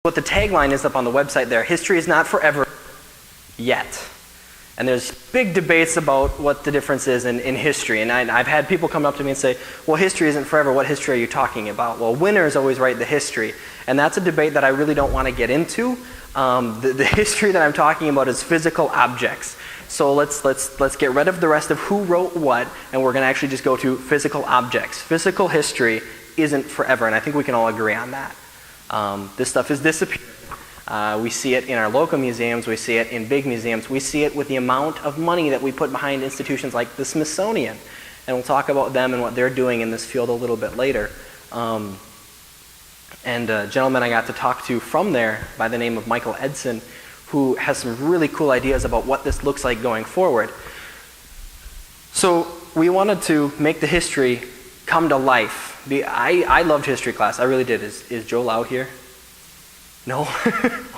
what the tagline is up on the website there, history is not forever yet. And there's big debates about what the difference is in history. And I've had people come up to me and say, well, history isn't forever. What history are you talking about? Well, winners always write the history. And that's a debate that I really don't want to get into. The history that I'm talking about is physical objects. So let's get rid of the rest of who wrote what, and we're going to actually just go to physical objects. Physical history isn't forever, and I think we can all agree on that. This stuff is disappearing. We see it in our local museums, we see it in big museums, we see it with the amount of money that we put behind institutions like the Smithsonian. And we'll talk about them and what they're doing in this field a little bit later. And a gentleman I got to talk to from there by the name of Michael Edson, who has some really cool ideas about what this looks like going forward. So we wanted to make the history come to life. I loved history class, I really did. Is Joel out here? No?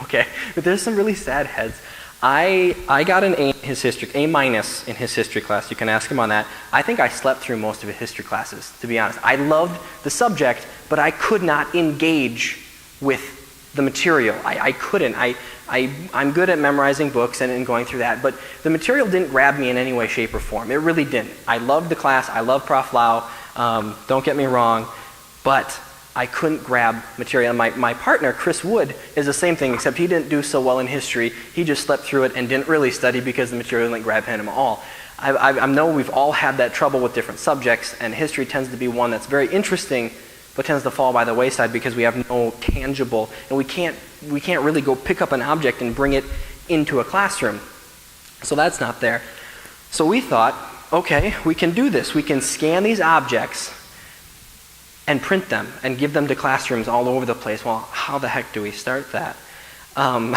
Okay. But there's some really sad heads. I got an A in his history, A- in his history class. You can ask him on that. I think I slept through most of his history classes, to be honest. I loved the subject, but I could not engage with the material. I couldn't. I'm good at memorizing books and going through that, but the material didn't grab me in any way, shape, or form. It really didn't. I loved the class. I love Prof. Lau. Don't get me wrong, but I couldn't grab material. And my partner, Chris Wood, is the same thing, except he didn't do so well in history. He just slept through it and didn't really study because the material didn't grab him at all. I know we've all had that trouble with different subjects, and history tends to be one that's very interesting, but tends to fall by the wayside because we have no tangible, and we can't really go pick up an object and bring it into a classroom. So that's not there. So we thought, okay, we can do this. We can scan these objects and print them and give them to classrooms all over the place. Well, how the heck do we start that? And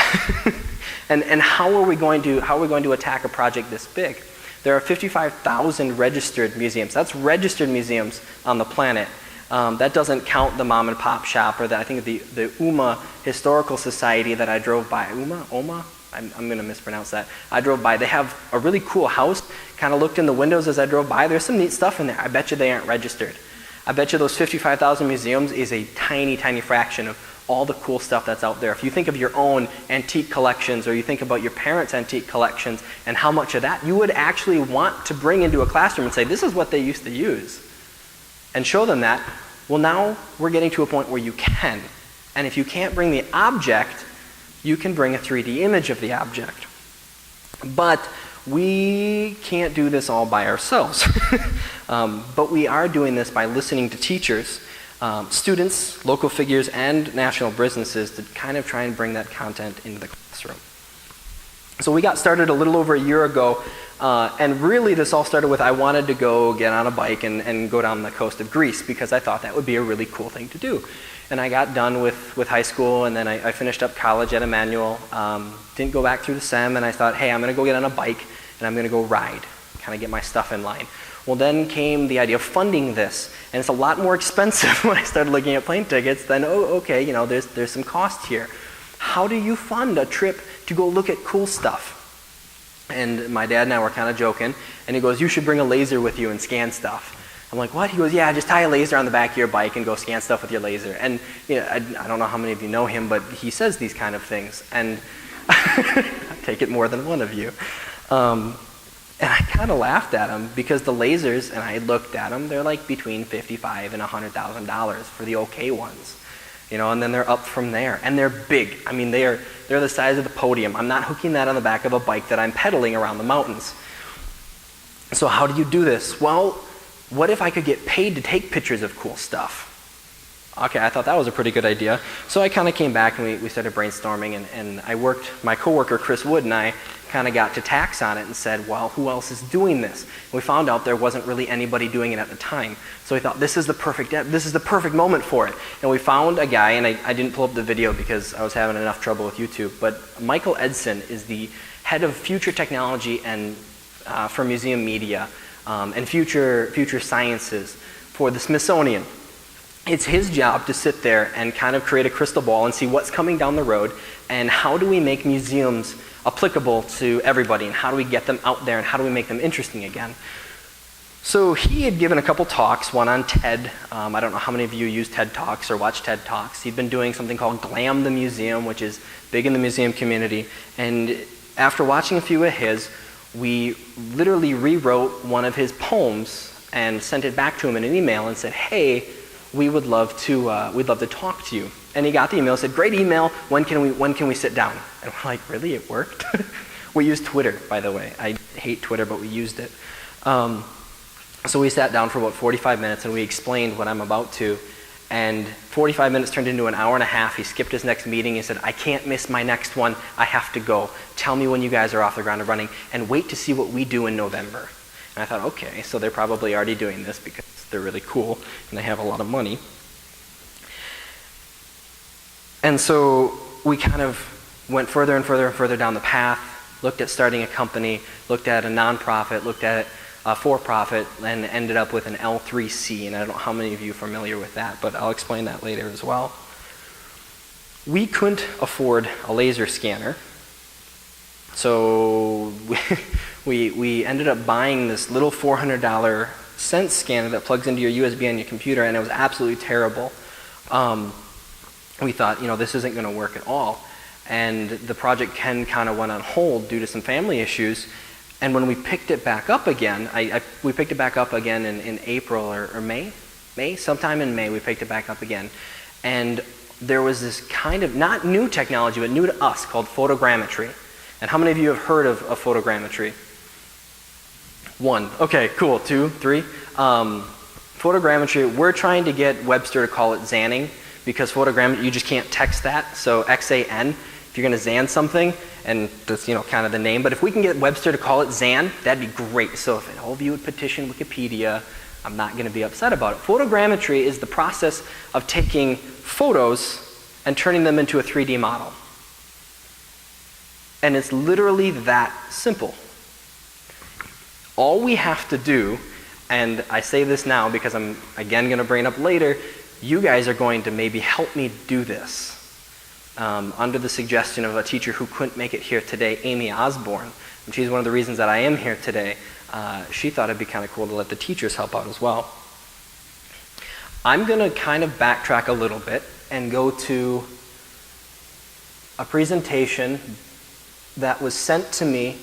how are we going to attack a project this big? There are 55,000 registered museums. That's registered museums on the planet. That doesn't count the mom and pop shop, or I think the UMA Historical Society that I drove by. UMA? I'm going to mispronounce that. I drove by. They have a really cool house. Kind of looked in the windows as I drove by. There's some neat stuff in there. I bet you they aren't registered. I bet you those 55,000 museums is a tiny, tiny fraction of all the cool stuff that's out there. If you think of your own antique collections, or you think about your parents' antique collections and how much of that you would actually want to bring into a classroom and say, this is what they used to use, and show them that, well, now we're getting to a point where you can. And if you can't bring the object, you can bring a 3D image of the object. But we can't do this all by ourselves. But we are doing this by listening to teachers, students, local figures, and national businesses to kind of try and bring that content into the classroom. So we got started a little over a year ago, and really this all started with I wanted to go get on a bike and go down the coast of Greece because I thought that would be a really cool thing to do. And I got done with high school, and then I finished up college at Emmanuel, didn't go back through the SEM, and I thought, hey, I'm going to go get on a bike and I'm going to go ride, kind of get my stuff in line. Well, then came the idea of funding this, and it's a lot more expensive when I started looking at plane tickets. Then, okay, there's some cost here. How do you fund a trip to go look at cool stuff? And my dad and I were kind of joking, and he goes, you should bring a laser with you and scan stuff. I'm like, what? He goes, yeah, just tie a laser on the back of your bike and go scan stuff with your laser. And I don't know how many of you know him, but he says these kind of things, and I take it more than one of you. And I kind of laughed at him because the lasers, and I looked at them, they're like between $55,000 and $100,000 for the okay ones. And then they're up from there. And they're big. I mean, they're the size of the podium. I'm not hooking that on the back of a bike that I'm pedaling around the mountains. So how do you do this? Well, what if I could get paid to take pictures of cool stuff? Okay, I thought that was a pretty good idea. So I kind of came back and we started brainstorming, and I worked, my coworker Chris Wood and I kind of got to tax on it and said, well, who else is doing this? And we found out there wasn't really anybody doing it at the time. So we thought, this is the perfect moment for it. And we found a guy, and I didn't pull up the video because I was having enough trouble with YouTube, but Michael Edson is the head of future technology and for museum media and future sciences for the Smithsonian. It's his job to sit there and kind of create a crystal ball and see what's coming down the road, and how do we make museums applicable to everybody, and how do we get them out there, and how do we make them interesting again. So he had given a couple talks, one on TED. I don't know how many of you use TED Talks or watch TED Talks. He'd been doing something called Glam the Museum, which is big in the museum community. And after watching a few of his, we literally rewrote one of his poems and sent it back to him in an email and said, hey, we'd love to talk to you. And he got the email, said, great email, when can we sit down? And we're like, really, it worked? We used Twitter, by the way. I hate Twitter, but we used it. So we sat down for about 45 minutes and we explained what I'm about to. And 45 minutes turned into an hour and a half. He skipped his next meeting. He said, I can't miss my next one. I have to go. Tell me when you guys are off the ground and running and wait to see what we do in November. And I thought, okay, so they're probably already doing this because they're really cool and they have a lot of money. And so we kind of went further and further and further down the path, looked at starting a company, looked at a nonprofit, looked at a for-profit, and ended up with an L3C. And I don't know how many of you are familiar with that, but I'll explain that later as well. We couldn't afford a laser scanner, so we ended up buying this little $400 Sense scanner that plugs into your USB on your computer, and it was absolutely terrible. We thought, this isn't going to work at all. And the project kind of went on hold due to some family issues. And when we picked it back up again, we picked it back up again in April or May, sometime in May we picked it back up again. And there was this kind of, not new technology, but new to us, called photogrammetry. And how many of you have heard of photogrammetry? One. Okay, cool. Two, three. Photogrammetry, we're trying to get Webster to call it Xanning, because photogrammetry, you just can't text that. So XAN, if you're going to Xan something, and that's kind of the name. But if we can get Webster to call it Xan, that'd be great. So if all of you would petition Wikipedia, I'm not going to be upset about it. Photogrammetry is the process of taking photos and turning them into a 3D model. And it's literally that simple. All we have to do, and I say this now because I'm again going to bring it up later, you guys are going to maybe help me do this. Under the suggestion of a teacher who couldn't make it here today, Amy Osborne. And she's one of the reasons that I am here today. She thought it'd be kind of cool to let the teachers help out as well. I'm going to kind of backtrack a little bit and go to a presentation that was sent to me.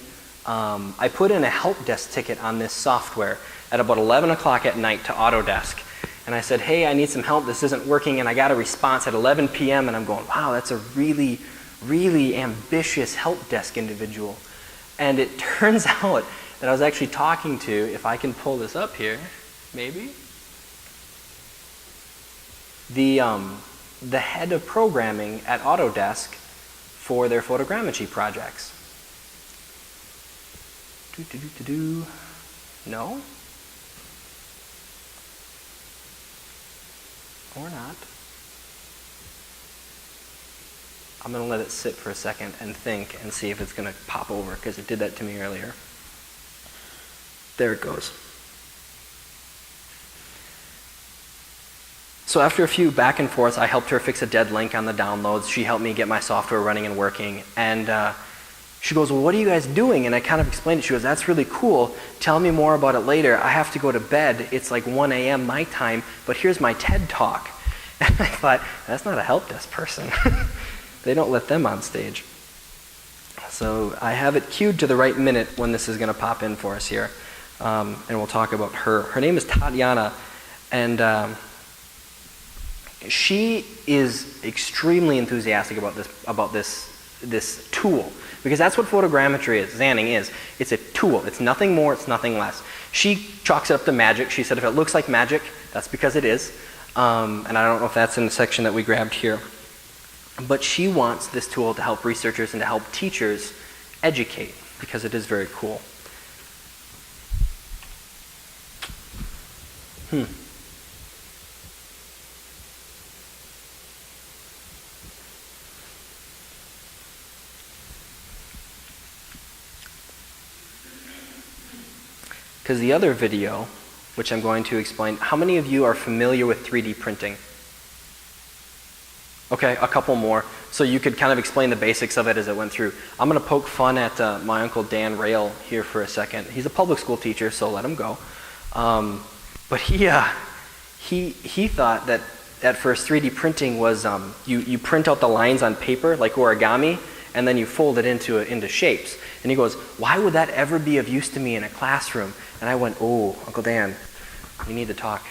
I put in a help desk ticket on this software at about 11 o'clock at night to Autodesk. And I said, hey, I need some help, this isn't working, and I got a response at 11 p.m. and I'm going, wow, that's a really, really ambitious help desk individual. And it turns out that I was actually talking to, if I can pull this up here, maybe, the head of programming at Autodesk for their photogrammetry projects. No? Or not. I'm going to let it sit for a second and think and see if it's going to pop over, because it did that to me earlier. There it goes. So after a few back and forths, I helped her fix a dead link on the downloads. She helped me get my software running and working. And she goes, well, what are you guys doing? And I kind of explained it. She goes, that's really cool. Tell me more about it later. I have to go to bed. It's like 1 a.m. my time, but here's my TED Talk. And I thought, that's not a help desk person. They don't let them on stage. So I have it queued to the right minute when this is going to pop in for us here. And we'll talk about her. Her name is Tatiana, and she is extremely enthusiastic about this tool. Because that's what photogrammetry is, Xanning is. It's a tool. It's nothing more, it's nothing less. She chalks it up to magic. She said if it looks like magic, that's because it is. And I don't know if that's in the section that we grabbed here. But she wants this tool to help researchers and to help teachers educate, because it is very cool. Because the other video, which I'm going to explain, how many of you are familiar with 3D printing? Okay, a couple more. So you could kind of explain the basics of it as it went through. I'm going to poke fun at my Uncle Dan Rail here for a second. He's a public school teacher, so let him go. But he thought that at first 3D printing was you print out the lines on paper like origami, and then you fold it into shapes. And he goes, why would that ever be of use to me in a classroom? And I went, oh, Uncle Dan, we need to talk.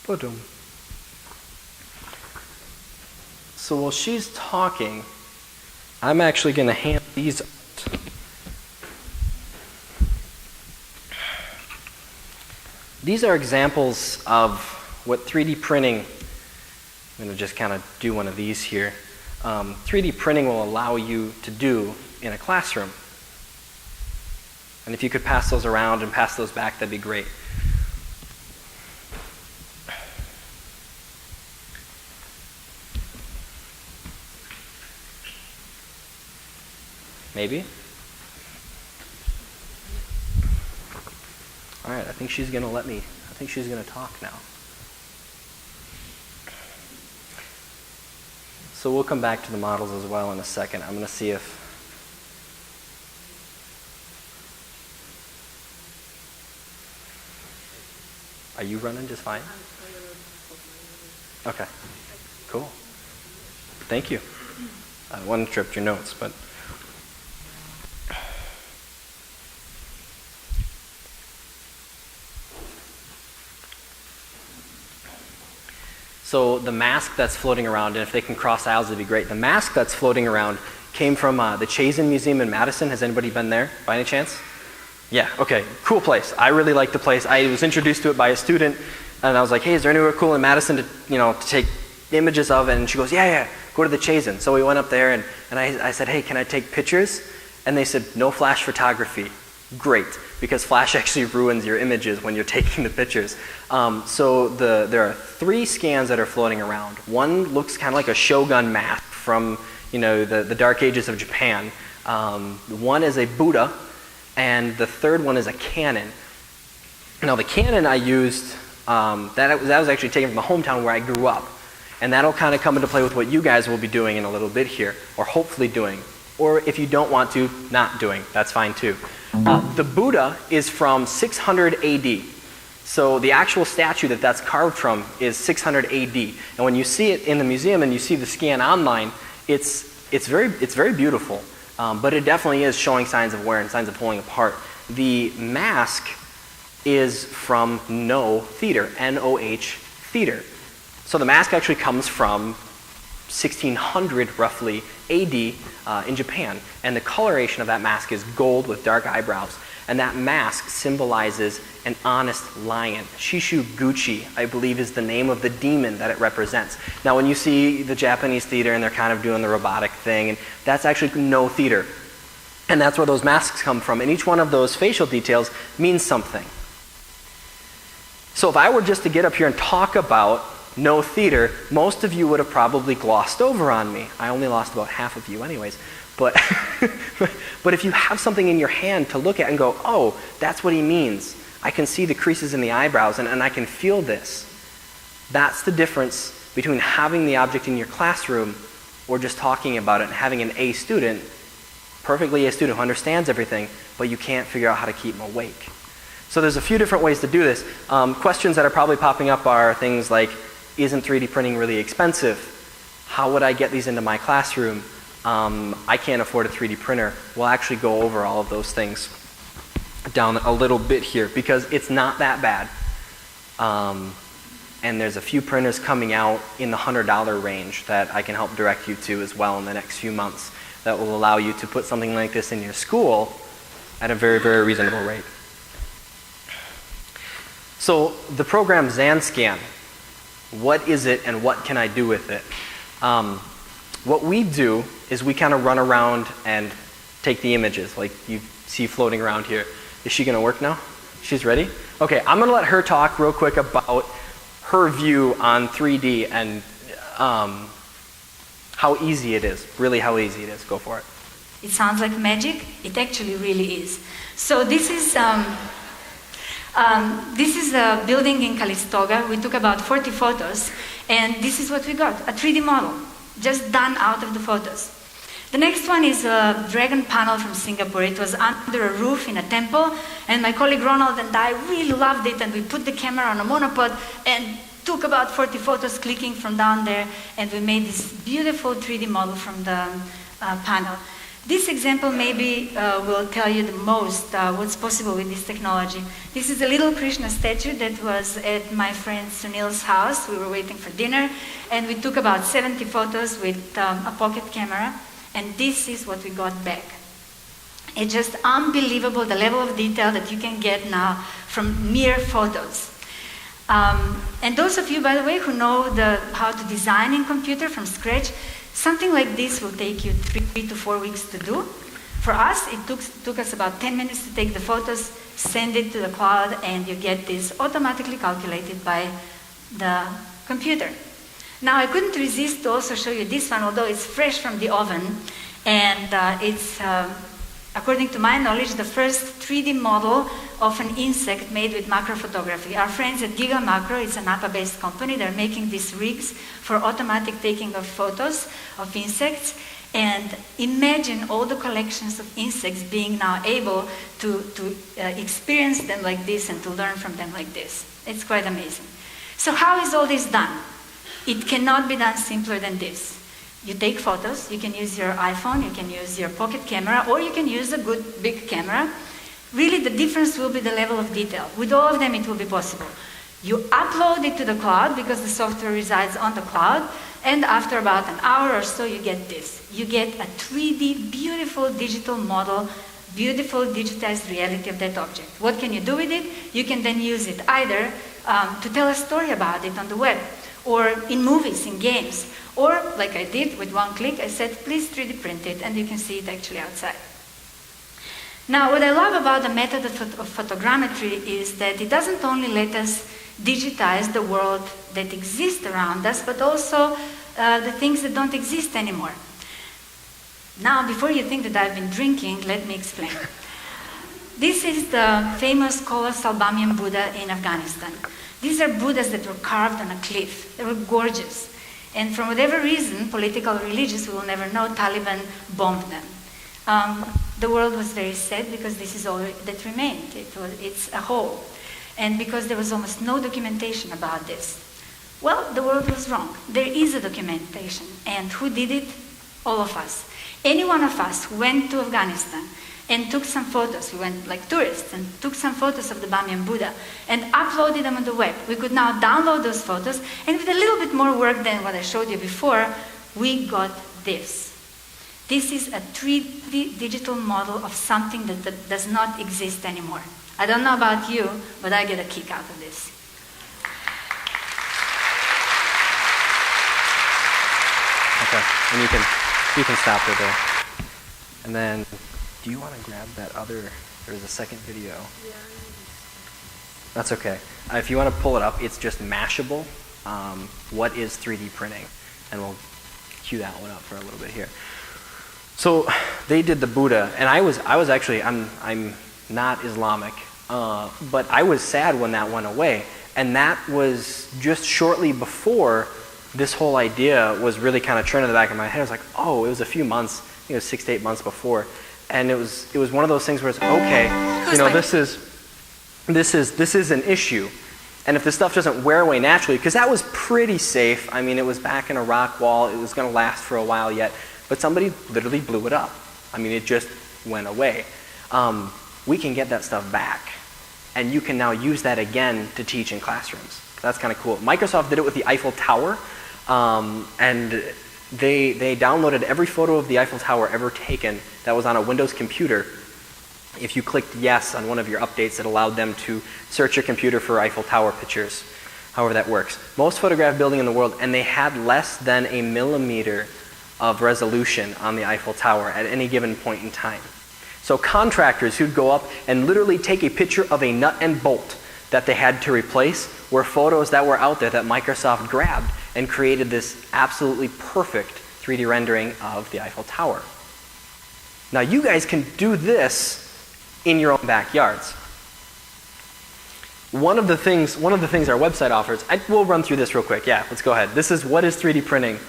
Ba-dum. So while she's talking, I'm actually going to hand these out. These are examples of what 3D printing, I'm going to just kind of do one of these here. 3D printing will allow you to do in a classroom. And if you could pass those around and pass those back, that'd be great. Maybe? All right, I think she's going to let me, I think she's going to talk now. So we'll come back to the models as well in a second. I'm going to see if are you running just fine? Okay, cool. Thank you. I wanted to trip your notes, but so the mask that's floating around, and if they can cross aisles, it'd be great. The mask that's floating around came from the Chazen Museum in Madison. Has anybody been there by any chance? Yeah, okay, cool place. I really like the place. I was introduced to it by a student, and I was like, hey, is there anywhere cool in Madison to take images of? And she goes, yeah, go to the Chazen. So we went up there, and I said, hey, can I take pictures? And they said, no flash photography. Great, because flash actually ruins your images when you're taking the pictures. So there are 3 scans that are floating around. One looks kind of like a Shogun mask from the dark ages of Japan. One is a Buddha, and the third one is a Canon. Now the Canon I used, that was actually taken from the hometown where I grew up. And that'll kind of come into play with what you guys will be doing in a little bit here, or hopefully doing. Or if you don't want to, not doing. That's fine too. The Buddha is from 600 AD. So the actual statue that's carved from is 600 AD. And when you see it in the museum and you see the scan online, it's very beautiful. But it definitely is showing signs of wear and signs of pulling apart. The mask is from Noh theater, N-O-H theater. So the mask actually comes from 1600 roughly AD in Japan, and the coloration of that mask is gold with dark eyebrows, and that mask symbolizes an honest lion. Shishuguchi, I believe, is the name of the demon that it represents. Now when you see the Japanese theater and they're kind of doing the robotic thing, and that's actually Noh theater, and that's where those masks come from, and each one of those facial details means something. So if I were just to get up here and talk about Noh theater, most of you would have probably glossed over on me. I only lost about half of you anyways. But, but if you have something in your hand to look at and go, oh, that's what he means. I can see the creases in the eyebrows and I can feel this. That's the difference between having the object in your classroom or just talking about it and having an A student, perfectly A student who understands everything, but you can't figure out how to keep them awake. So there's a few different ways to do this. Questions that are probably popping up are things like, isn't 3D printing really expensive? How would I get these into my classroom? I can't afford a 3D printer. We'll actually go over all of those things down a little bit here because it's not that bad. And there's a few printers coming out in the $100 range that I can help direct you to as well in the next few months that will allow you to put something like this in your school at a very, very reasonable rate. So the program XanScan, what is it and what can I do with it? What we do is we kind of run around and take the images like you see floating around here. Is she going to work now? She's ready? Okay, I'm going to let her talk real quick about her view on 3D and how easy it is, really how easy it is. Go for it. It sounds like magic. It actually really is. So this is a building in Calistoga. We took about 40 photos, and this is what we got, a 3D model, just done out of the photos. The next one is a dragon panel from Singapore. It was under a roof in a temple, and my colleague Ronald and I really loved it, and we put the camera on a monopod and took about 40 photos clicking from down there, and we made this beautiful 3D model from the panel. This example maybe will tell you the most what's possible with this technology. This is a little Krishna statue that was at my friend Sunil's house. We were waiting for dinner, and we took about 70 photos with a pocket camera, and this is what we got back. It's just unbelievable the level of detail that you can get now from mere photos. And those of you, by the way, who know how to design in computer from scratch, something like this will take you 3 to 4 weeks to do. For us, it took us about 10 minutes to take the photos, send it to the cloud, and you get this automatically calculated by the computer. Now, I couldn't resist to also show you this one, although it's fresh from the oven, and it's, according to my knowledge, the first 3D model of an insect made with macro photography. Our friends at Giga Macro, it's a Napa-based company, they're making these rigs for automatic taking of photos of insects. And imagine all the collections of insects being now able to experience them like this and to learn from them like this. It's quite amazing. So how is all this done? It cannot be done simpler than this. You take photos, you can use your iPhone, you can use your pocket camera, or you can use a good big camera. Really, the difference will be the level of detail. With all of them, it will be possible. You upload it to the cloud because the software resides on the cloud, and after about an hour or so, you get this. You get a 3D, beautiful digital model, beautiful digitized reality of that object. What can you do with it? You can then use it either to tell a story about it on the web, or in movies, in games, or like I did with one click, I said, please 3D print it, and you can see it actually outside. Now, what I love about the method of photogrammetry is that it doesn't only let us digitize the world that exists around us, but also the things that don't exist anymore. Now, before you think that I've been drinking, let me explain. This is the famous colossal Bamiyan Buddha in Afghanistan. These are Buddhas that were carved on a cliff. They were gorgeous. And for whatever reason, political or religious, we will never know, Taliban bombed them. The world was very sad because this is all that remained. It's a hole. And because there was almost no documentation about this. Well, the world was wrong. There is a documentation. And who did it? All of us. Any one of us who went to Afghanistan and took some photos, we went like tourists, and took some photos of the Bamiyan Buddha and uploaded them on the web. We could now download those photos, and with a little bit more work than what I showed you before, we got this. This is a 3D digital model of something that does not exist anymore. I don't know about you, but I get a kick out of this. Okay, and you can stop it there. And then, do you want to grab that other, there's a second video. Yeah. That's okay. If you want to pull it up, it's just Mashable. What is 3D printing? And we'll cue that one up for a little bit here. So they did the Buddha, and I was actually, I'm not Islamic, but I was sad when that went away. And that was just shortly before this whole idea was really kind of turned in the back of my head. I was like, oh, it was a few months, I think it was 6 to 8 months before. And it was one of those things where it's, okay, this is an issue. And if this stuff doesn't wear away naturally, because that was pretty safe. I mean, it was back in a rock wall. It was going to last for a while yet. But somebody literally blew it up. I mean, it just went away. We can get that stuff back. And you can now use that again to teach in classrooms. That's kind of cool. Microsoft did it with the Eiffel Tower. And they downloaded every photo of the Eiffel Tower ever taken that was on a Windows computer. If you clicked yes on one of your updates, it allowed them to search your computer for Eiffel Tower pictures, however that works. Most photographed building in the world, and they had less than a millimeter of resolution on the Eiffel Tower at any given point in time. So contractors who'd go up and literally take a picture of a nut and bolt that they had to replace were photos that were out there that Microsoft grabbed and created this absolutely perfect 3D rendering of the Eiffel Tower. Now you guys can do this in your own backyards. One of the things our website offers, we'll run through this real quick. Yeah, let's go ahead. This is what is 3D printing.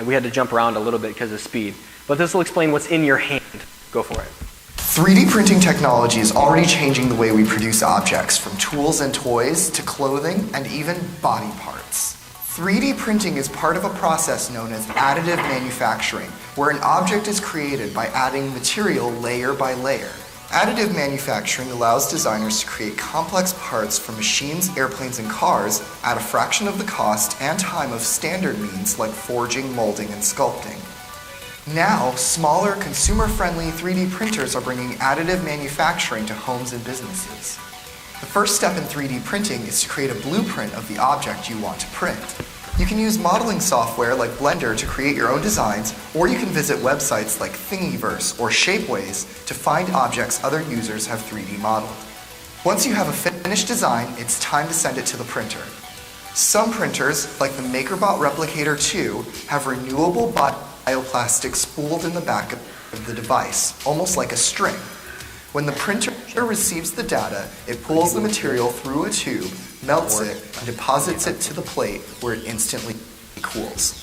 We had to jump around a little bit because of speed. But this will explain what's in your hand. Go for it. 3D printing technology is already changing the way we produce objects, from tools and toys to clothing and even body parts. 3D printing is part of a process known as additive manufacturing, where an object is created by adding material layer by layer. Additive manufacturing allows designers to create complex parts for machines, airplanes, and cars at a fraction of the cost and time of standard means like forging, molding, and sculpting. Now, smaller, consumer-friendly 3D printers are bringing additive manufacturing to homes and businesses. The first step in 3D printing is to create a blueprint of the object you want to print. You can use modeling software like Blender to create your own designs, or you can visit websites like Thingiverse or Shapeways to find objects other users have 3D modeled. Once you have a finished design, it's time to send it to the printer. Some printers, like the MakerBot Replicator 2, have renewable bioplastic spooled in the back of the device, almost like a string. When the printer receives the data, it pulls the material through a tube, melts it, and deposits it to the plate where it instantly cools.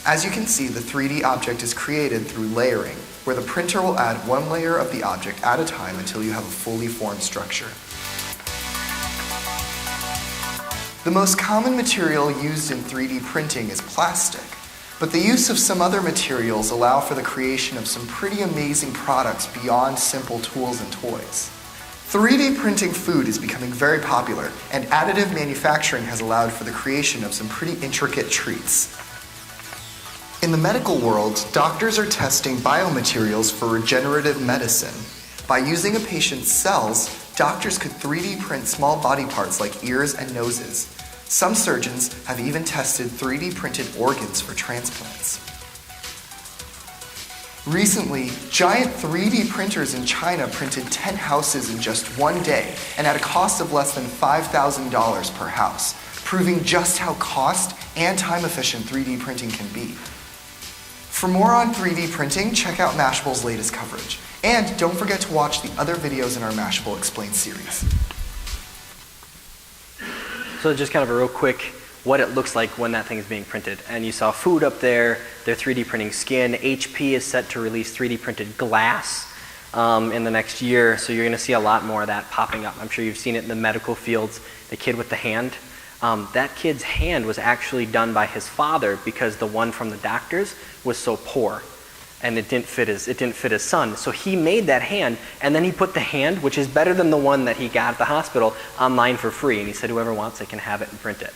As you can see, the 3D object is created through layering, where the printer will add one layer of the object at a time until you have a fully formed structure. The most common material used in 3D printing is plastic, but the use of some other materials allow for the creation of some pretty amazing products beyond simple tools and toys. 3D printing food is becoming very popular, and additive manufacturing has allowed for the creation of some pretty intricate treats. In the medical world, doctors are testing biomaterials for regenerative medicine. By using a patient's cells, doctors could 3D print small body parts like ears and noses. Some surgeons have even tested 3D printed organs for transplants. Recently, giant 3D printers in China printed 10 houses in just one day and at a cost of less than $5,000 per house, proving just how cost and time-efficient 3D printing can be. For more on 3D printing, check out Mashable's latest coverage. And don't forget to watch the other videos in our Mashable Explained series. So just kind of a real quick, what it looks like when that thing is being printed. And you saw food up there, they're 3D printing skin. HP is set to release 3D printed glass in the next year, so you're going to see a lot more of that popping up. I'm sure you've seen it in the medical fields, the kid with the hand. That kid's hand was actually done by his father because the one from the doctors was so poor. And it didn't fit his son. So he made that hand, and then he put the hand, which is better than the one that he got at the hospital, online for free. And he said whoever wants it can have it and print it.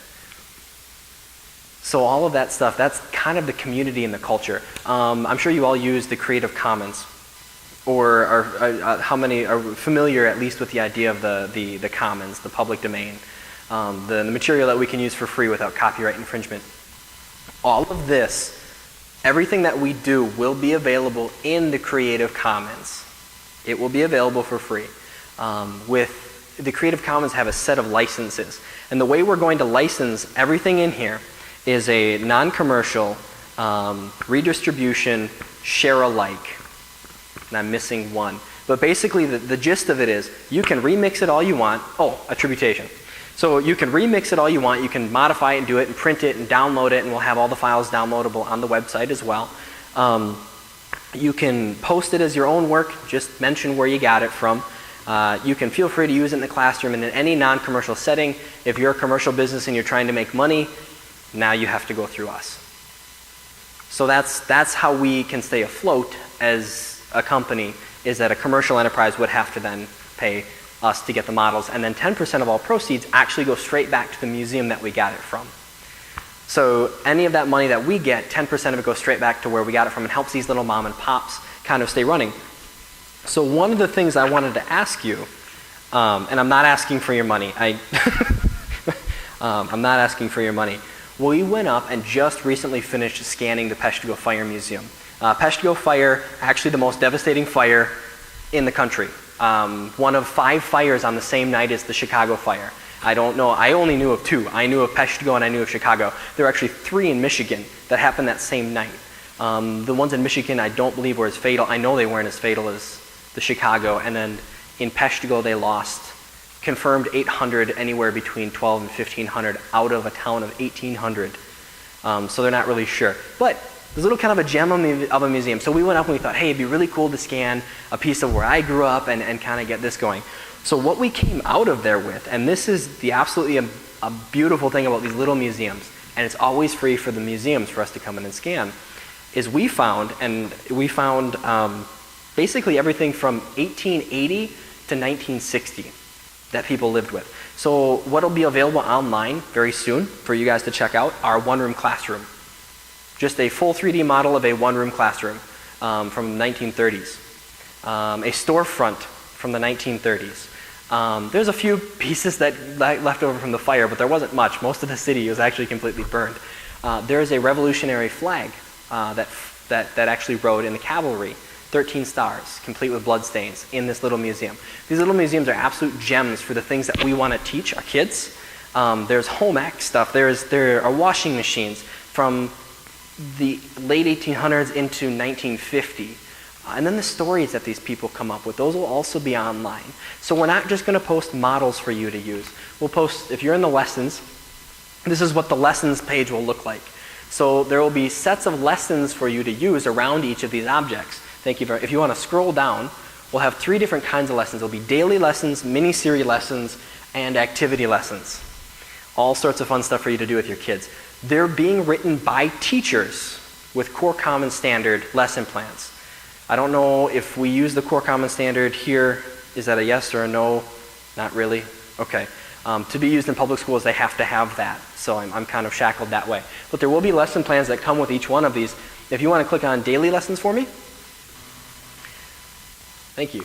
So all of that stuff, that's kind of the community and the culture. I'm sure you all use the Creative Commons, or how many are familiar at least with the idea of the commons, the public domain, the material that we can use for free without copyright infringement. All of this, everything that we do will be available in the Creative Commons. It will be available for free. With the Creative Commons have a set of licenses. And the way we're going to license everything in here is a non-commercial, redistribution, share alike. And I'm missing one. But basically the gist of it is you can remix it all you want. Oh, attribution. So you can remix it all you want, you can modify it and do it and print it and download it, and we'll have all the files downloadable on the website as well. You can post it as your own work, just mention where you got it from. You can feel free to use it in the classroom and in any non-commercial setting. If you're a commercial business and you're trying to make money, now you have to go through us. So that's how we can stay afloat as a company, is that a commercial enterprise would have to then pay us to get the models, and then 10% of all proceeds actually go straight back to the museum that we got it from. So any of that money that we get, 10% of it goes straight back to where we got it from and helps these little mom and pops kind of stay running. So one of the things I wanted to ask you, and I'm not asking for your money, I'm not asking for your money. We went up and just recently finished scanning the Peshtigo Fire Museum. Peshtigo Fire, actually the most devastating fire in the country. One of 5 fires on the same night as the Chicago fire. I don't know, I only knew of 2. I knew of Peshtigo and I knew of Chicago. There were actually 3 in Michigan that happened that same night. The ones in Michigan I don't believe were as fatal. I know they weren't as fatal as the Chicago. And then in Peshtigo they lost confirmed 800, anywhere between 12 and 1,500 out of a town of 1,800. So they're not really sure. But there's a little kind of a gem of a museum. So we went up and we thought, hey, it'd be really cool to scan a piece of where I grew up and kind of get this going. So what we came out of there with, and this is the absolutely a beautiful thing about these little museums, and it's always free for the museums for us to come in and scan, is we found basically everything from 1880 to 1960 that people lived with. So what'll be available online very soon for you guys to check out are one-room classroom. Just a full 3D model of a one-room classroom from the 1930s. A storefront from the 1930s. There's a few pieces that left over from the fire, but there wasn't much. Most of the city was actually completely burned. There is a Revolutionary flag that actually rode in the cavalry, 13 stars, complete with bloodstains, in this little museum. These little museums are absolute gems for the things that we want to teach our kids. There's home ec stuff. There are washing machines from the late 1800s into 1950. And then the stories that these people come up with, those will also be online. So we're not just going to post models for you to use. We'll post, if you're in the lessons, this is what the lessons page will look like. So there will be sets of lessons for you to use around each of these objects. Thank you very much. If you want to scroll down, we'll have 3 different kinds of lessons. There'll be daily lessons, mini-series lessons, and activity lessons. All sorts of fun stuff for you to do with your kids. They're being written by teachers with Core Common Standard lesson plans. I don't know if we use the Core Common Standard here. Is that a yes or a no? Not really? Okay. To be used in public schools, they have to have that. So I'm kind of shackled that way. But there will be lesson plans that come with each one of these. If you want to click on daily lessons for me. Thank you.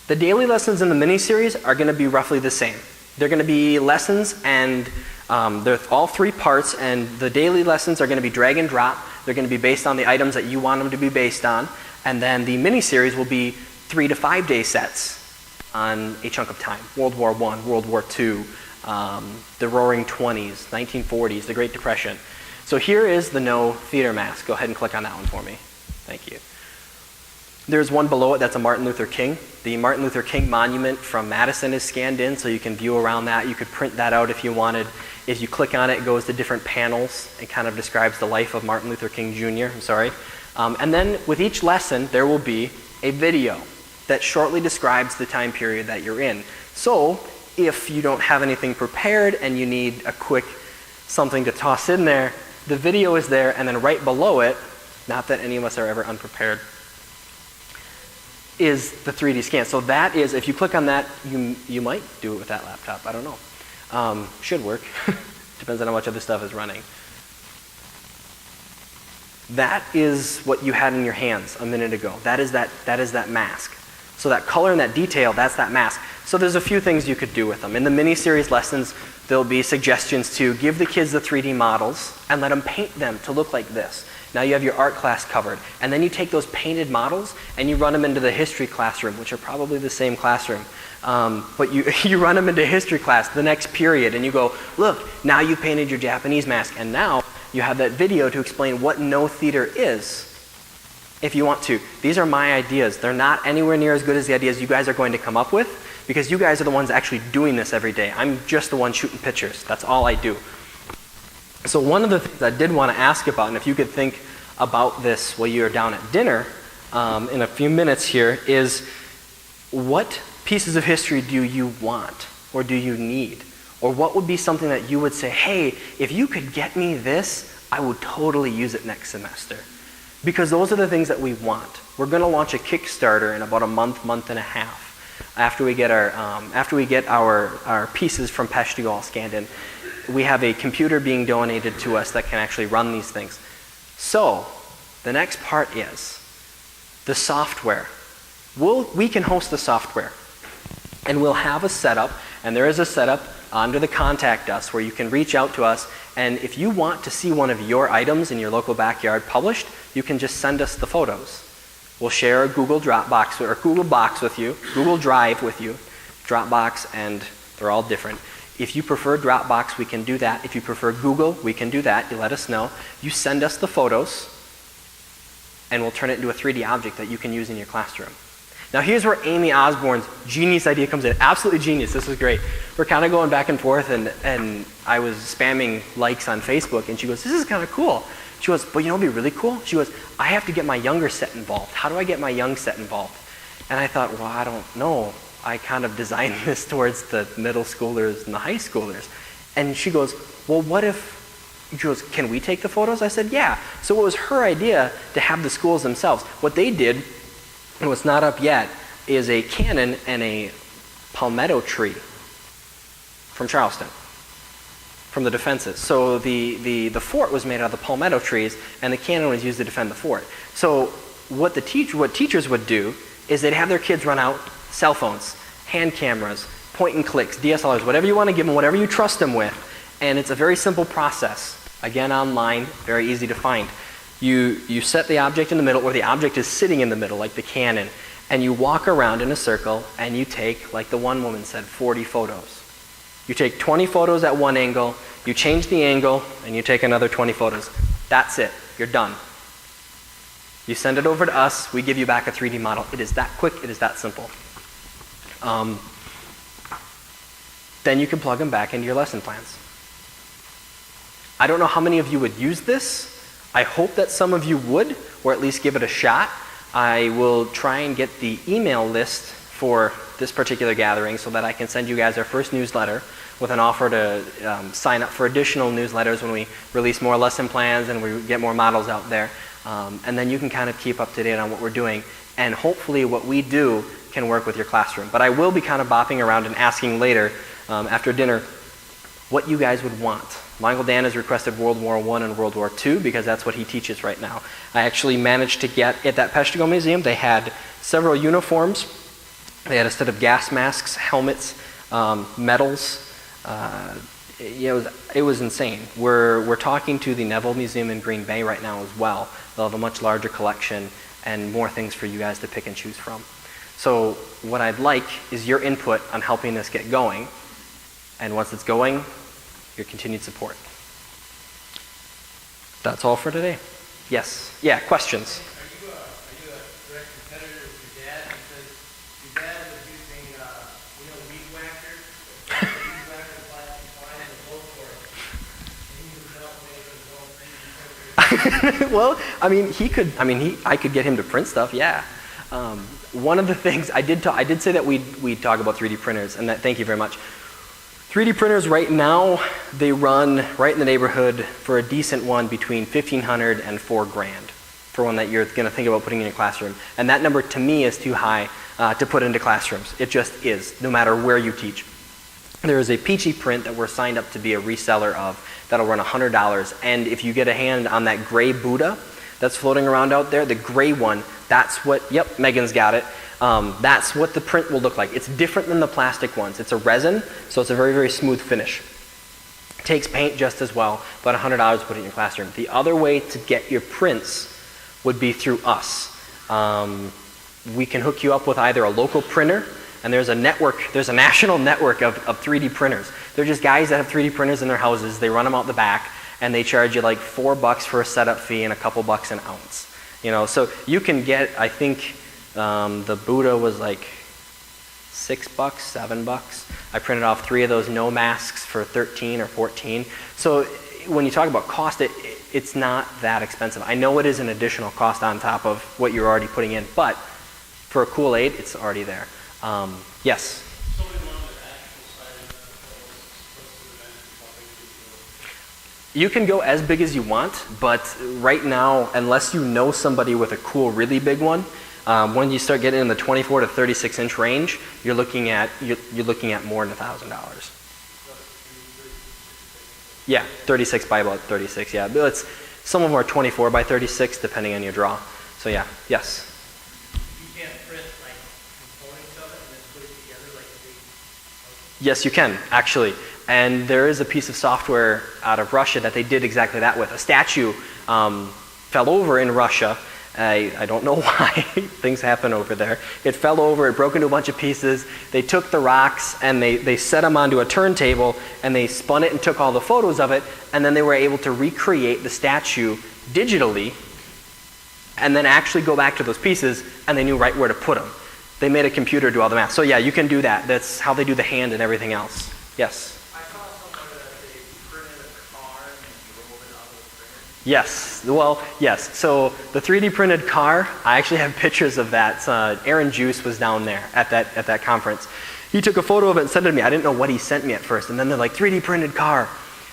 The daily lessons in the mini-series are going to be roughly the same. They're going to be lessons, and they're all 3 parts, and the daily lessons are going to be drag and drop. They're going to be based on the items that you want them to be based on. And then the mini-series will be 3 to 5 day sets on a chunk of time. World War I, World War II, the Roaring 20s, 1940s, the Great Depression. So here is the No Theater Mask. Go ahead and click on that one for me. Thank you. There's one below it that's a Martin Luther King. The Martin Luther King monument from Madison is scanned in, so you can view around that. You could print that out if you wanted. If you click on it, it goes to different panels. It kind of describes the life of Martin Luther King Jr. And then with each lesson, there will be a video that shortly describes the time period that you're in. So if you don't have anything prepared and you need a quick something to toss in there, the video is there, and then right below it, not that any of us are ever unprepared, is the 3D scan. So that is, if you click on that, you might do it with that laptop. I don't know. Should work. Depends on how much other stuff is running. That is what you had in your hands a minute ago. That is that mask. So that color and that detail, that's that mask. So there's a few things you could do with them. In the mini-series lessons, there'll be suggestions to give the kids the 3D models and let them paint them to look like this. Now you have your art class covered. And then you take those painted models and you run them into the history classroom, which are probably the same classroom. But you run them into history class, the next period, and you go, look, now you painted your Japanese mask, and now you have that video to explain what no theater is, if you want to. These are my ideas. They're not anywhere near as good as the ideas you guys are going to come up with, because you guys are the ones actually doing this every day. I'm just the one shooting pictures. That's all I do. So one of the things I did want to ask about, and if you could think about this while you're down at dinner in a few minutes here, is what pieces of history do you want or do you need? Or what would be something that you would say, hey, if you could get me this, I would totally use it next semester. Because those are the things that we want. We're going to launch a Kickstarter in about a month and a half. After we get our pieces from Peshtigo all scanned in, we have a computer being donated to us that can actually run these things. So the next part is the software. We can host the software. And we'll have a setup, and there is a setup under the Contact Us where you can reach out to us, and if you want to see one of your items in your local backyard published, you can just send us the photos. We'll share a Google Dropbox or Google Box with you, Google Drive with you, Dropbox, and they're all different. If you prefer Dropbox, we can do that. If you prefer Google, we can do that. You let us know. You send us the photos, and we'll turn it into a 3D object that you can use in your classroom. Now here's where Amy Osborne's genius idea comes in. Absolutely genius, this was great. We're kind of going back and forth, and I was spamming likes on Facebook, and she goes, this is kind of cool. She goes, but you know what'd be really cool? She goes, I have to get my younger set involved. How do I get my young set involved? And I thought, well, I don't know. I kind of designed this towards the middle schoolers and the high schoolers. And she goes, well, what if, she goes, can we take the photos? I said, yeah. So it was her idea to have the schools themselves. What they did, and what's not up yet, is a cannon and a palmetto tree from Charleston, from the defenses. So the fort was made out of the palmetto trees, and the cannon was used to defend the fort. So what teachers would do is they'd have their kids run out cell phones, hand cameras, point and clicks, DSLRs, whatever you want to give them, whatever you trust them with, and it's a very simple process. Again, online, very easy to find. You set the object in the middle, or the object is sitting in the middle, like the cannon, and you walk around in a circle, and you take, like the one woman said, 40 photos. You take 20 photos at one angle, you change the angle, and you take another 20 photos. That's it. You're done. You send it over to us, we give you back a 3D model. It is that quick, it is that simple. Then you can plug them back into your lesson plans. I don't know how many of you would use this. I hope that some of you would, or at least give it a shot. I will try and get the email list for this particular gathering so that I can send you guys our first newsletter with an offer to sign up for additional newsletters when we release more lesson plans and we get more models out there. And then you can kind of keep up to date on what we're doing. And hopefully what we do can work with your classroom. But I will be kind of bopping around and asking later, after dinner, what you guys would want. Michael Dan has requested World War I and World War II because that's what he teaches right now. I actually managed to get, at that Peshtigo Museum, they had several uniforms. They had a set of gas masks, helmets, medals. It was insane. We're talking to the Neville Museum in Green Bay right now as well. They'll have a much larger collection and more things for you guys to pick and choose from. So what I'd like is your input on helping this get going. And once it's going, your continued support. That's all for today. Yes. Yeah, questions? Are you a direct competitor with your dad? Because your dad was using, weed whacker, weed whacker plastic twine in the boat for it. And he was out making his own 3D printer. Well, I could get him to print stuff, yeah. One of the things, I did say that we'd talk about 3D printers, and thank you very much. 3D printers right now, they run right in the neighborhood for a decent one between $1,500 and $4,000 for one that you're going to think about putting in your classroom. And that number to me is too high to put into classrooms. It just is, no matter where you teach. There is a Peachy print that we're signed up to be a reseller of that'll run $100. And if you get a hand on that gray Buddha that's floating around out there, the gray one, that's what, yep, Megan's got it. That's what the print will look like. It's different than the plastic ones. It's a resin, so it's a very, very smooth finish. It takes paint just as well, but $100 to put it in your classroom. The other way to get your prints would be through us. We can hook you up with either a local printer, and there's a national network of 3D printers. They're just guys that have 3D printers in their houses. They run them out the back, and they charge you like $4 for a setup fee and a couple bucks an ounce. So you can get, I think, the Buddha was like $6, $7. I printed off 3 of those no masks for 13 or 14. So when you talk about cost, it's not that expensive. I know it is an additional cost on top of what you're already putting in, but for a cool aid, it's already there. Yes? You can go as big as you want, but right now, unless you know somebody with a cool, really big one, when you start getting in the 24 to 36 inch range, you're looking at more than $1,000. Yeah, 36 by about 36. Yeah, but some of them are 24 by 36, depending on your draw. So yeah, yes. You can't print like components of it and then put it together like a big. Yes, you can actually. And there is a piece of software out of Russia that they did exactly that with. A statue fell over in Russia. I don't know why. Things happen over there. It fell over. It broke into a bunch of pieces. They took the rocks and they set them onto a turntable and they spun it and took all the photos of it. And then they were able to recreate the statue digitally and then actually go back to those pieces and they knew right where to put them. They made a computer do all the math. So yeah, you can do that. That's how they do the hand and everything else. Yes? I saw somewhere that they printed a car and drove it out of the printer. Yes. Well, yes. So the 3D printed car, I actually have pictures of that. Aaron Juice was down there at that conference. He took a photo of it and sent it to me. I didn't know what he sent me at first. And then they're like, 3D printed car.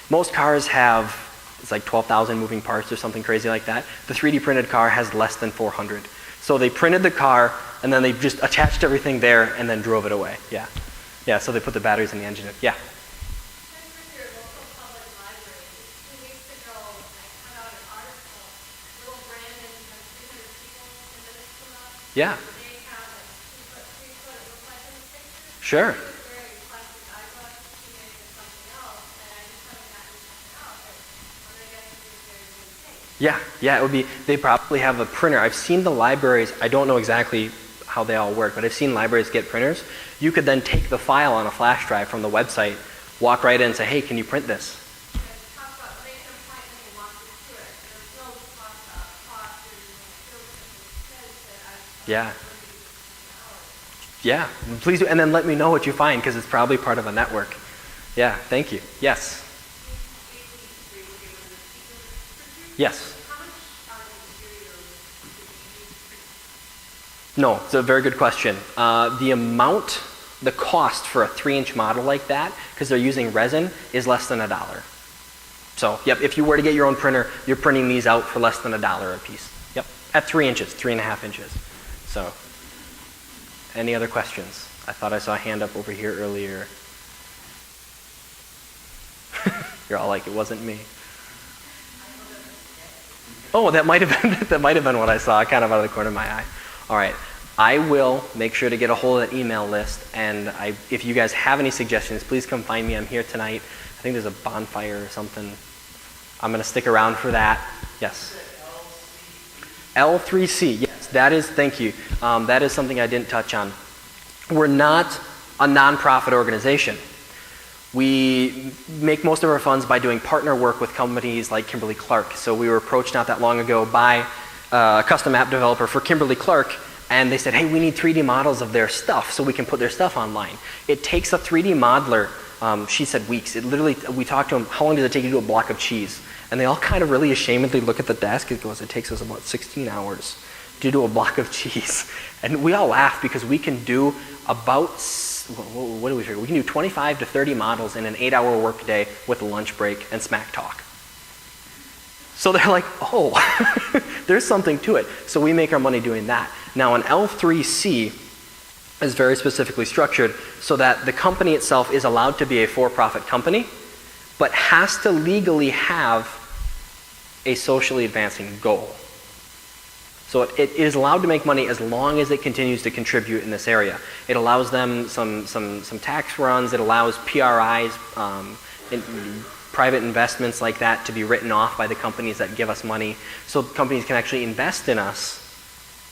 Most cars have, it's like 12,000 moving parts or something crazy like that. The 3D printed car has less than 400. So they printed the car, and then they just attached everything there and then drove it away. Yeah. Yeah, so they put the batteries in the engine. Yeah. Yeah. Sure. Yeah, it would be, they probably have a printer. I've seen the libraries, I don't know exactly how they all work, but I've seen libraries get printers. You could then take the file on a flash drive from the website, walk right in and say, hey, can you print this? Yeah. Yeah, please do, and then let me know what you find, because it's probably part of a network. Yeah, thank you. Yes. Yes. No, it's a very good question. The cost for a 3-inch model like that, because they're using resin, is less than $1. So, yep, if you were to get your own printer, you're printing these out for less than $1 a piece. Yep, at 3 inches, 3.5 inches. So, any other questions? I thought I saw a hand up over here earlier. You're all like, it wasn't me. Oh, that might have been what I saw, kind of out of the corner of my eye. All right, I will make sure to get a hold of that email list, and if you guys have any suggestions, please come find me. I'm here tonight. I think there's a bonfire or something. I'm going to stick around for that. Yes. L3C. Yes, that is. Thank you. That is something I didn't touch on. We're not a nonprofit organization. We make most of our funds by doing partner work with companies like Kimberly-Clark. So we were approached not that long ago by a custom app developer for Kimberly-Clark, and they said, hey, we need 3D models of their stuff so we can put their stuff online. It takes a 3D modeler, she said weeks. It literally, we talked to them, how long does it take you to do a block of cheese? And they all kind of really ashamedly look at the desk. It goes, it takes us about 16 hours to do a block of cheese. And we all laugh because we can do about, what do we figure? We can do 25 to 30 models in an 8-hour workday with a lunch break and smack talk. So they're like, oh, there's something to it. So we make our money doing that. Now an L3C is very specifically structured so that the company itself is allowed to be a for-profit company, but has to legally have a socially advancing goal. So it is allowed to make money as long as it continues to contribute in this area. It allows them some tax runs. It allows PRIs, private investments like that, to be written off by the companies that give us money. So companies can actually invest in us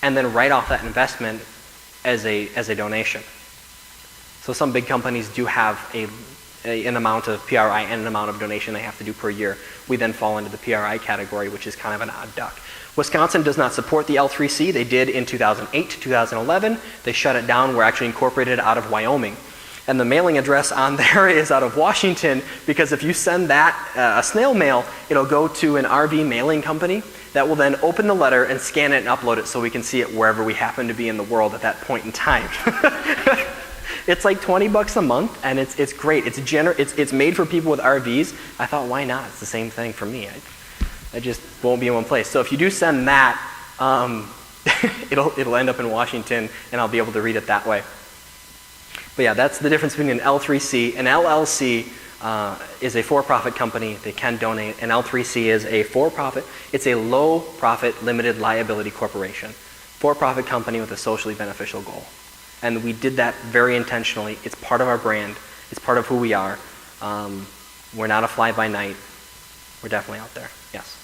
and then write off that investment as a donation. So some big companies do have an amount of PRI and an amount of donation they have to do per year. We then fall into the PRI category, which is kind of an odd duck. Wisconsin does not support the L3C. They did in 2008 to 2011. They shut it down. We're actually incorporated out of Wyoming. And the mailing address on there is out of Washington, because if you send that a snail mail, it'll go to an RV mailing company that will then open the letter and scan it and upload it so we can see it wherever we happen to be in the world at that point in time. It's like $20 a month, and it's great. It's made for people with RVs. I thought, why not? It's the same thing for me. I just won't be in one place. So if you do send that, it'll end up in Washington, and I'll be able to read it that way. But yeah, that's the difference between an L3C. An LLC is a for-profit company. They can donate. An L3C is a for-profit. It's a low-profit, limited liability corporation. For-profit company with a socially beneficial goal. And we did that very intentionally. It's part of our brand. It's part of who we are. We're not a fly-by-night. We're definitely out there. Yes.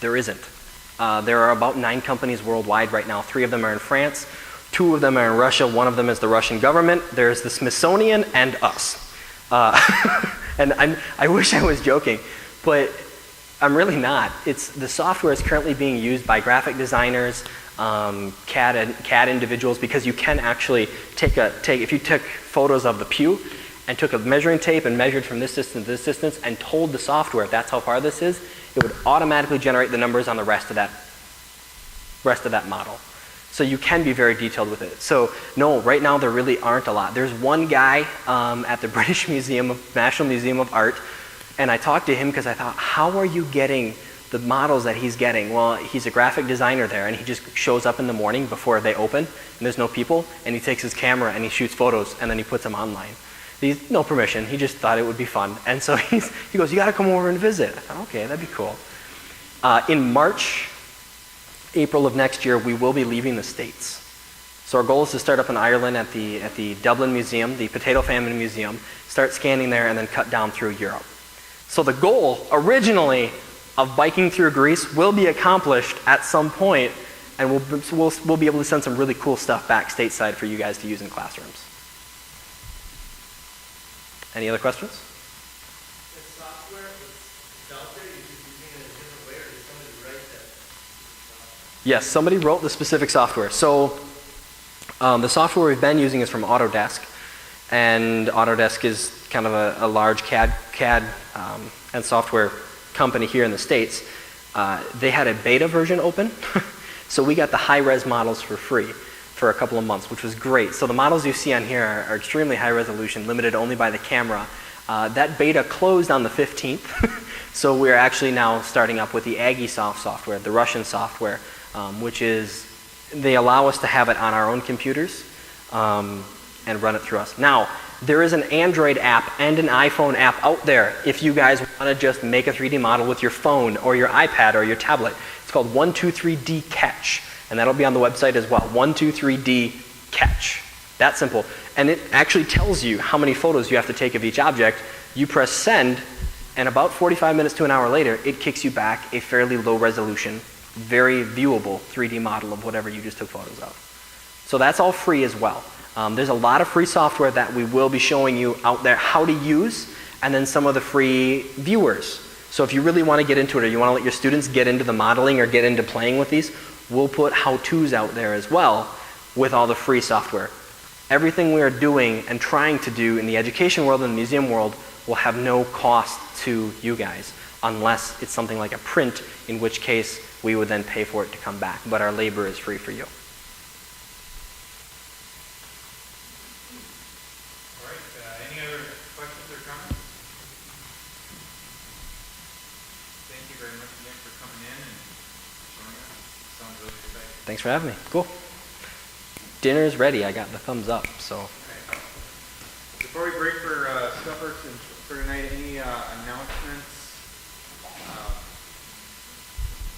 There isn't. There are about 9 companies worldwide right now. 3 of them are in France, 2 of them are in Russia, 1 of them is the Russian government. There's the Smithsonian and us. And I wish I was joking, but I'm really not. The software is currently being used by graphic designers, CAD individuals, because you can actually if you took photos of the pew and took a measuring tape and measured from this distance to this distance and told the software if that's how far this is, it would automatically generate the numbers on the rest of that model. So you can be very detailed with it. So no, right now there really aren't a lot. There's one guy at the British National Museum of Art, and I talked to him because I thought, how are you getting the models that he's getting? Well, he's a graphic designer there, and he just shows up in the morning before they open, and there's no people, and he takes his camera and he shoots photos, and then he puts them online. He's no permission. He just thought it would be fun, and so he goes, "You got to come over and visit." I thought, okay, that'd be cool. In April of next year, we will be leaving the States. So our goal is to start up in Ireland at the Dublin Museum, the Potato Famine Museum, start scanning there, and then cut down through Europe. So the goal originally of biking through Greece will be accomplished at some point, and we'll be able to send some really cool stuff back stateside for you guys to use in classrooms. Any other questions? The software that's out there, you're just using it in a different way, or did somebody write that? Yes, somebody wrote the specific software. So the software we've been using is from Autodesk, and Autodesk is kind of a large CAD and software company here in the States. They had a beta version open, so we got the high-res models for free for a couple of months, which was great. So the models you see on here are extremely high resolution, limited only by the camera. That beta closed on the 15th, so we're actually now starting up with the AgiSoft software, the Russian software, which is, they allow us to have it on our own computers and run it through us. Now, there is an Android app and an iPhone app out there if you guys want to just make a 3D model with your phone or your iPad or your tablet. It's called 123D Catch, and that'll be on the website as well, 123D Catch. That simple. And it actually tells you how many photos you have to take of each object. You press send, and about 45 minutes to an hour later, it kicks you back a fairly low resolution, very viewable 3D model of whatever you just took photos of. So that's all free as well. There's a lot of free software that we will be showing you out there how to use, and then some of the free viewers. So if you really want to get into it, or you want to let your students get into the modeling or get into playing with these, we'll put how-tos out there as well with all the free software. Everything we are doing and trying to do in the education world and the museum world will have no cost to you guys, unless it's something like a print, in which case we would then pay for it to come back. But our labor is free for you. Thanks for having me. Cool. Dinner's ready. I got the thumbs up, so. Before we break for supper for tonight, any announcements?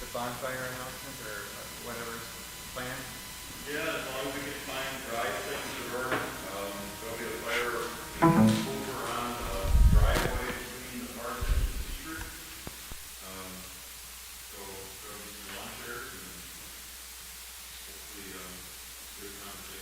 The bonfire announcements or whatever's planned? Yeah, as long as we can find dry things to burn, there'll be a fire over on the driveway between the park and the street. So there'll be some lunch there and hopefully good conversation.